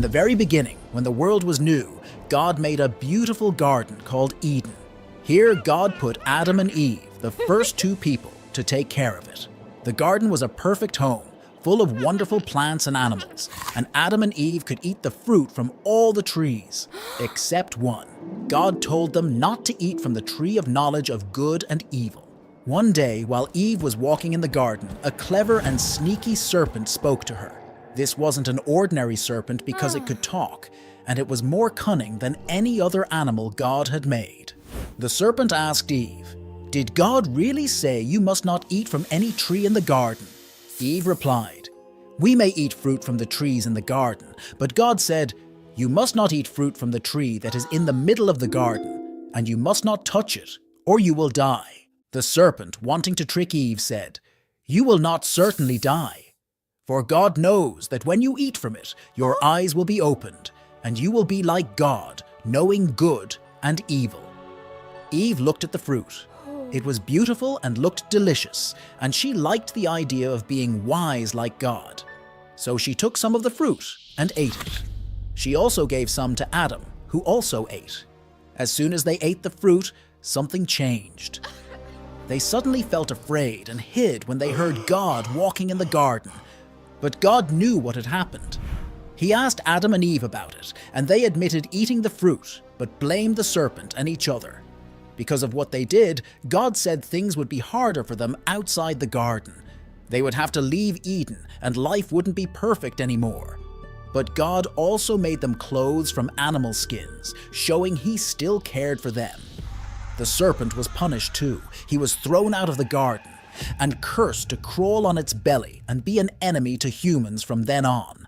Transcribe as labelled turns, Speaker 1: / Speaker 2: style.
Speaker 1: In the very beginning, when the world was new, God made a beautiful garden called Eden. Here, God put Adam and Eve, the first two people, to take care of it. The garden was a perfect home, full of wonderful plants and animals, and Adam and Eve could eat the fruit from all the trees, except one. God told them not to eat from the tree of knowledge of good and evil. One day, while Eve was walking in the garden, a clever and sneaky serpent spoke to her. This wasn't an ordinary serpent because it could talk, and it was more cunning than any other animal God had made. The serpent asked Eve, "Did God really say you must not eat from any tree in the garden?" Eve replied, "We may eat fruit from the trees in the garden, but God said, 'You must not eat fruit from the tree that is in the middle of the garden, and you must not touch it, or you will die.'" The serpent, wanting to trick Eve, said, "You will not certainly die. For God knows that when you eat from it, your eyes will be opened, and you will be like God, knowing good and evil." Eve looked at the fruit. It was beautiful and looked delicious, and she liked the idea of being wise like God. So she took some of the fruit and ate it. She also gave some to Adam, who also ate. As soon as they ate the fruit, something changed. They suddenly felt afraid and hid when they heard God walking in the garden. But God knew what had happened. He asked Adam and Eve about it, and they admitted eating the fruit, but blamed the serpent and each other. Because of what they did, God said things would be harder for them outside the garden. They would have to leave Eden, and life wouldn't be perfect anymore. But God also made them clothes from animal skins, showing He still cared for them. The serpent was punished too. He was thrown out of the garden and cursed to crawl on its belly and be an enemy to humans from then on.